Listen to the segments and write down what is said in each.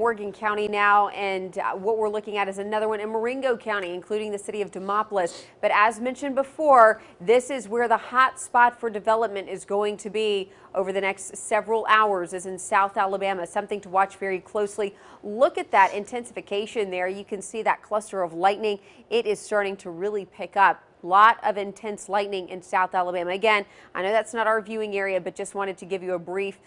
Morgan County now, and what we're looking at is another one in Marengo County, including the city of Demopolis. But as mentioned before, this is where the hot spot for development is going to be over the next several hours, is in South Alabama. Something to watch very closely. Look at that intensification there. You can see that cluster of lightning. It is starting to really pick up. Lot of intense lightning in South Alabama. Again, I know that's not our viewing area, but just wanted to give you a brief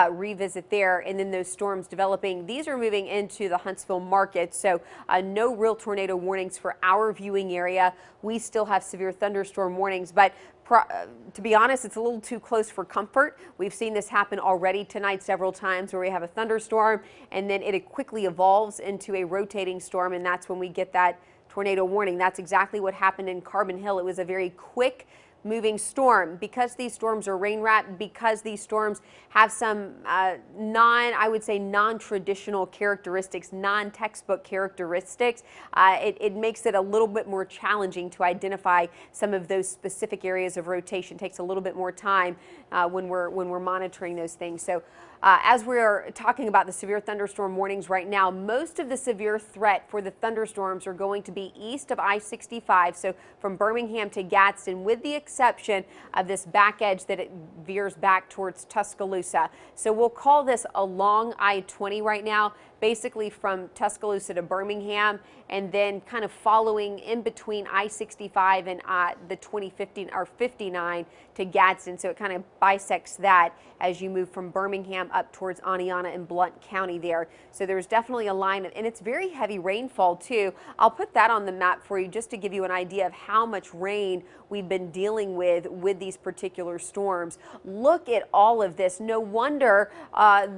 revisit there. And then those storms developing. These are moving into the Huntsville market, so no real tornado warnings for our viewing area. We still have severe thunderstorm warnings, but to be honest, it's a little too close for comfort. We've seen this happen already tonight several times, where we have a thunderstorm and then it quickly evolves into a rotating storm, and that's when we get that tornado warning. That's exactly what happened in Carbon Hill. It was a very quick moving storm. Because these storms are rain wrapped, because these storms have some I would say non-traditional characteristics, non-textbook characteristics, it makes it a little bit more challenging to identify some of those specific areas of rotation. It takes a little bit more time when we're monitoring those things. So as we're talking about the severe thunderstorm warnings right now, most of the severe threat for the thunderstorms are going to be east of I-65, so from Birmingham to Gadsden, with the exception of this back edge that it veers back towards Tuscaloosa. So we'll call this along I-20 right now, basically from Tuscaloosa to Birmingham, and then kind of following in between I-65 and the 2015 or 59 to Gadsden. So it kind of bisects that as you move from Birmingham up towards Aniana and Blount County there. So there's definitely a line, and it's very heavy rainfall too. I'll put that on the map for you just to give you an idea of how much rain we've been dealing with these particular storms. Look at all of this. No wonder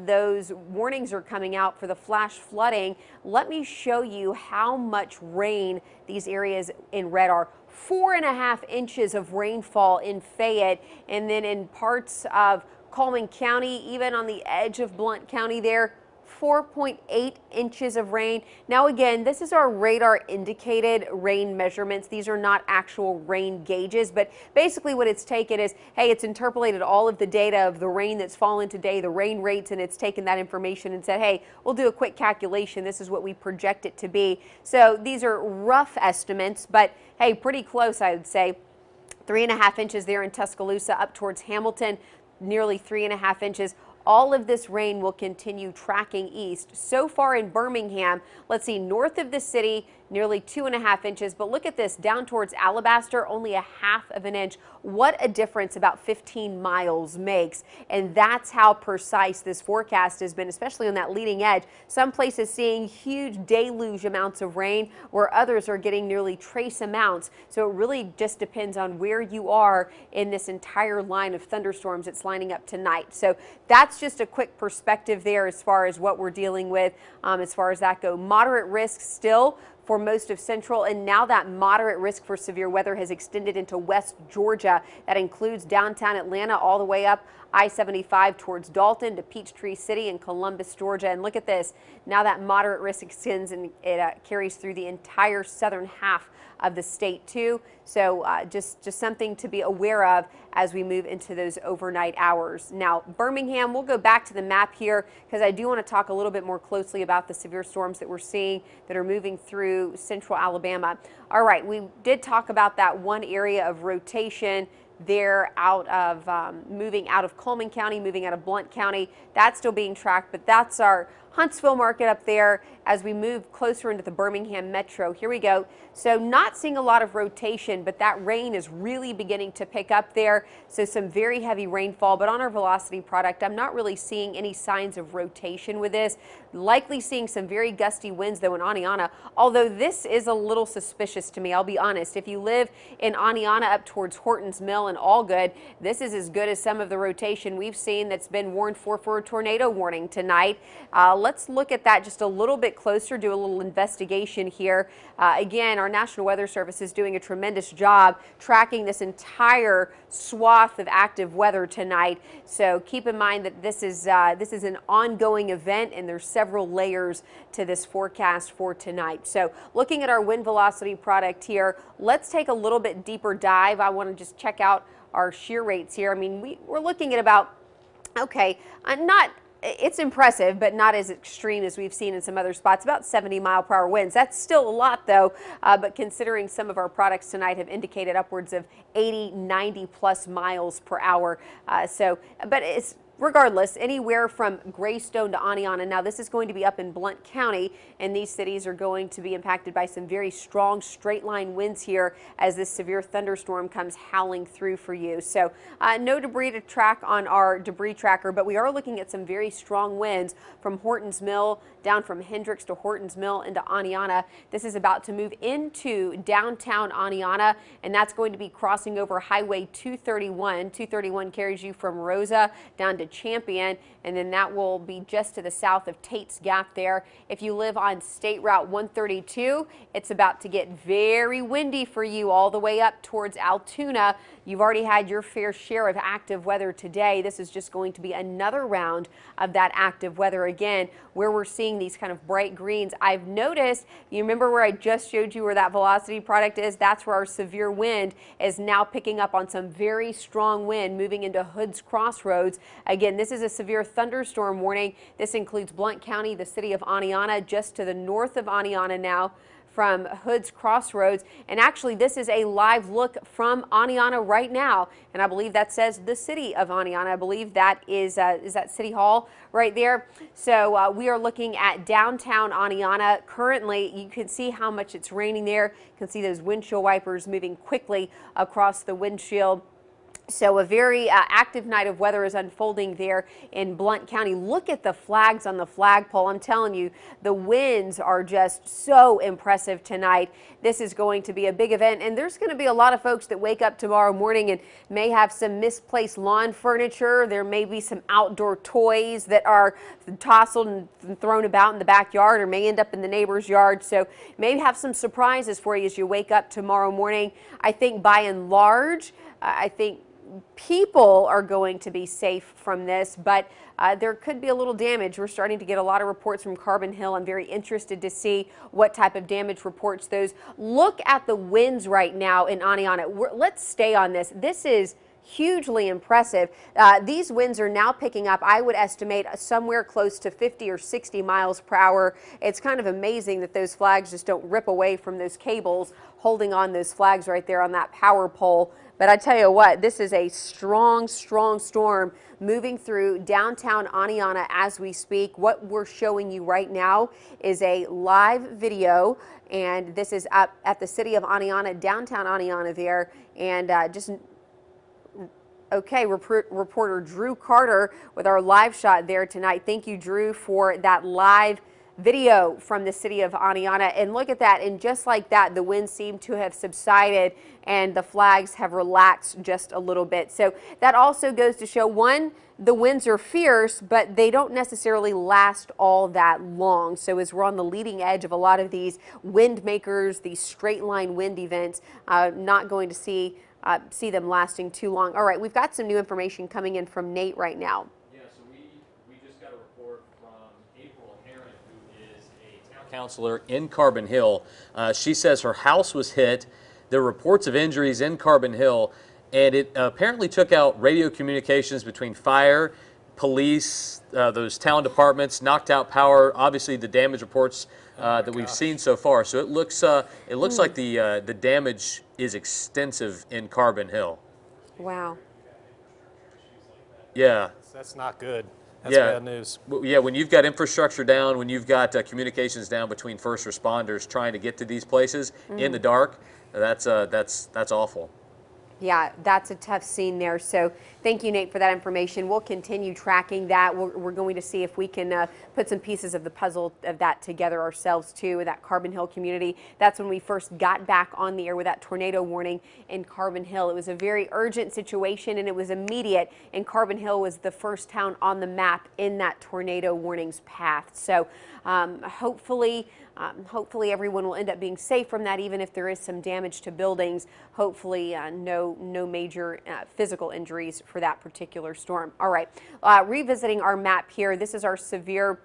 those warnings are coming out for the flash flooding. Let me show you how much rain these areas in red are. 4.5 inches of rainfall in Fayette, and then in parts of Coleman County, even on the edge of Blount County there, 4.8 inches of rain. Now again, this is our radar indicated rain measurements. These are not actual rain gauges, but basically what it's taken is, hey, it's interpolated all of the data of the rain that's fallen today, the rain rates, and it's taken that information and said, hey, we'll do a quick calculation. This is what we project it to be. So these are rough estimates, but hey, pretty close, I would say. 3.5 inches there in Tuscaloosa, up towards Hamilton, nearly 3.5 inches. All of this rain will continue tracking east. So far in Birmingham, let's see, north of the city, nearly 2.5 inches. But look at this, down towards Alabaster, only 1/2 inch. What a difference about 15 miles makes. And that's how precise this forecast has been, especially on that leading edge. Some places seeing huge deluge amounts of rain, where others are getting nearly trace amounts. So it really just depends on where you are in this entire line of thunderstorms that's lining up tonight. So that's just a quick perspective there as far as what we're dealing with as far as that go. Moderate risk still for most of central, and now that moderate risk for severe weather has extended into West Georgia. That includes downtown Atlanta all the way up I-75 towards Dalton to Peachtree City and Columbus, Georgia. And look at this, now that moderate risk extends and it carries through the entire southern half of the state too. So just something to be aware of as we move into those overnight hours. Now, Birmingham, we'll go back to the map here because I do want to talk a little bit more closely about the severe storms that we're seeing that are moving through central Alabama. All right, we did talk about that one area of rotation there out of moving out of Coleman County, moving out of Blount County. That's still being tracked, but that's our Huntsville market up there as we move closer into the Birmingham metro. Here we go. So not seeing a lot of rotation, but that rain is really beginning to pick up there. So some very heavy rainfall, but on our velocity product, I'm not really seeing any signs of rotation with this. Likely seeing some very gusty winds though in Aniana, although this is a little suspicious to me, I'll be honest. If you live in Aniana up towards Horton's Mill and Allgood, this is as good as some of the rotation we've seen that's been warned for a tornado warning tonight. Let's look at that just a little bit closer, do a little investigation here. Again, our National Weather Service is doing a tremendous job tracking this entire swath of active weather tonight. So keep in mind that this is an ongoing event, and there's several layers to this forecast for tonight. So looking at our wind velocity product here, let's take a little bit deeper dive. I want to just check out our shear rates here. I mean, we're looking at about, okay, not it's impressive, but not as extreme as we've seen in some other spots, about 70-mile-per-hour winds. That's still a lot, though, but considering some of our products tonight have indicated upwards of 80, 90-plus miles per hour. But it's regardless, anywhere from Greystone to Aniana. Now, this is going to be up in Blount County, and these cities are going to be impacted by some very strong straight-line winds here as this severe thunderstorm comes howling through for you. So no debris to track on our debris tracker, but we are looking at some very strong winds from Hortons Mill down from Hendricks to Hortons Mill into Aniana. This is about to move into downtown Aniana, and that's going to be crossing over Highway 231. 231 carries you from Rosa down to Champion, and then that will be just to the south of Tate's Gap there. If you live on State Route 132, it's about to get very windy for you all the way up towards Altoona. You've already had your fair share of active weather today. This is just going to be another round of that active weather again, where we're seeing these kind of bright greens. I've noticed, you remember where I just showed you where that velocity product is? That's where our severe wind is now picking up on some very strong wind moving into Hood's Crossroads. Again, this is a severe thunderstorm warning. This includes Blount County, the city of Aniana, just to the north of Aniana now from Hood's Crossroads. And actually, this is a live look from Aniana right now. And I believe that says the city of Aniana. I believe that is that City Hall right there. So we are looking at downtown Aniana. Currently, you can see how much it's raining there. You can see those windshield wipers moving quickly across the windshield. So a very active night of weather is unfolding there in Blount County. Look at the flags on the flagpole. I'm telling you, the winds are just so impressive tonight. This is going to be a big event, and there's going to be a lot of folks that wake up tomorrow morning and may have some misplaced lawn furniture. There may be some outdoor toys that are tousled and thrown about in the backyard or may end up in the neighbor's yard. So maybe have some surprises for you as you wake up tomorrow morning. I think by and large, I think people are going to be safe from this, but there could be a little damage. We're starting to get a lot of reports from Carbon Hill. I'm very interested to see what type of damage reports those. Look at the winds right now in Aniana. Let's stay on this. This is hugely impressive. These winds are now picking up, I would estimate, somewhere close to 50 or 60 miles per hour. It's kind of amazing that those flags just don't rip away from those cables holding on those flags right there on that power pole. But I tell you what, this is a strong, strong storm moving through downtown Aniana as we speak. What we're showing you right now is a live video, and this is up at the city of Aniana, downtown Aniana there, and Okay, reporter Drew Carter with our live shot there tonight. Thank you, Drew, for that live video from the city of Aniana. And look at that, and just like that, the winds seem to have subsided and the flags have relaxed just a little bit. So that also goes to show, one, the winds are fierce, but they don't necessarily last all that long. So as we're on the leading edge of a lot of these wind makers, these straight line wind events, not going to see them lasting too long. All right, we've got some new information coming in from Nate right now. Yeah, so we just got a report from April Heron, who is a town councilor in Carbon Hill. She says her house was hit. There are reports of injuries in Carbon Hill, and it apparently took out radio communications between fire, police, those town departments, knocked out power. Obviously, the damage reports that we've seen so far. So it looks like the damage is extensive in Carbon Hill. Wow. Yeah. That's not good. That's bad news. Yeah, when you've got infrastructure down, when you've got communications down between first responders trying to get to these places in the dark, that's awful. Yeah, that's a tough scene there. So thank you, Nate, for that information. We'll continue tracking that. We're going to see if we can put some pieces of the puzzle of that together ourselves, too, with that Carbon Hill community. That's when we first got back on the air with that tornado warning in Carbon Hill. It was a very urgent situation, and it was immediate, and Carbon Hill was the first town on the map in that tornado warnings path. So hopefully everyone will end up being safe from that, even if there is some damage to buildings. Hopefully no major physical injuries for that particular storm. All right, revisiting our map here, this is our severe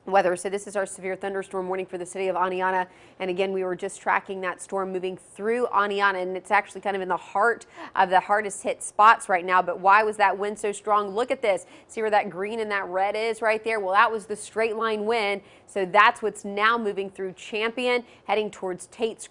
weather. So this is our severe thunderstorm warning for the city of Aniana. And again, we were just tracking that storm moving through Aniana, and it's actually kind of in the heart of the hardest hit spots right now. But why was that wind so strong? Look at this. See where that green and that red is right there? Well, that was the straight line wind. So that's what's now moving through Champion, heading towards Tate's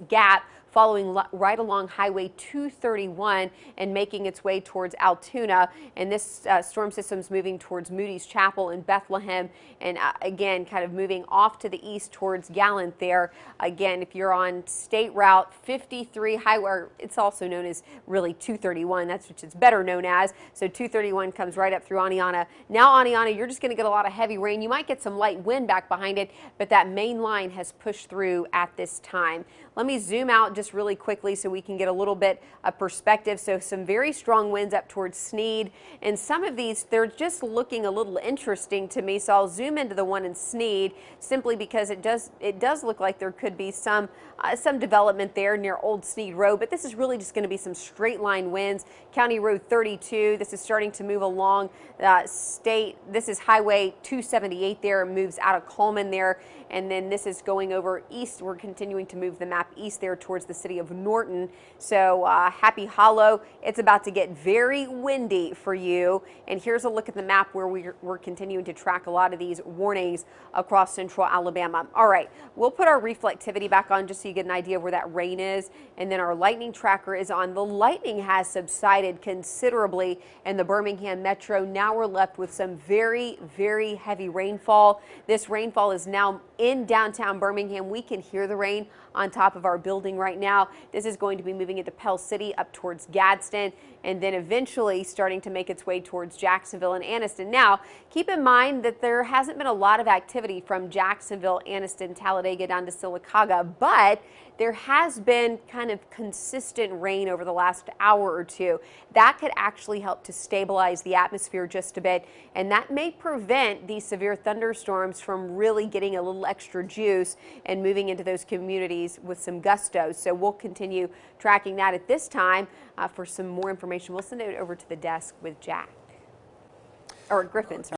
Gap, following right along Highway 231 and making its way towards Altoona. And this storm system's moving towards Moody's Chapel in Bethlehem, and again, kind of moving off to the east towards Gallant there. Again, if you're on State Route 53 highway, or it's also known as really 231, that's which it's better known as. So 231 comes right up through Aniana. Now Aniana, you're just going to get a lot of heavy rain. You might get some light wind back behind it, but that main line has pushed through at this time. Let me zoom out just really quickly so we can get a little bit of perspective. So some very strong winds up towards Sneed, and some of these, they're just looking a little interesting to me. So I'll zoom into the one in Sneed simply because it does look like there could be some development there near Old Sneed Road, but this is really just going to be some straight line winds. County Road 32, this is starting to move along state. This is Highway 278 there, moves out of Coleman there, and then this is going over east. We're continuing to move the map east there towards the city of Norton. So Happy Hollow, it's about to get very windy for you. And here's a look at the map where we're continuing to track a lot of these warnings across central Alabama. All right, we'll put our reflectivity back on just so you get an idea of where that rain is. And then our lightning tracker is on. The lightning has subsided considerably in the Birmingham metro. Now we're left with some very, very heavy rainfall. This rainfall is now in downtown Birmingham. We can hear the rain on top of our building right now. This is going to be moving into Pell City up towards Gadsden, and then eventually starting to make its way towards Jacksonville and Anniston. Now, keep in mind that there hasn't been a lot of activity from Jacksonville, Anniston, Talladega down to Sylacauga, but there has been kind of consistent rain over the last hour or two. That could actually help to stabilize the atmosphere just a bit, and that may prevent these severe thunderstorms from really getting a little extra juice and moving into those communities with some gusto. So we'll continue tracking that at this time. For some more information, we'll send it over to the desk with Jack, or Griffin, sorry.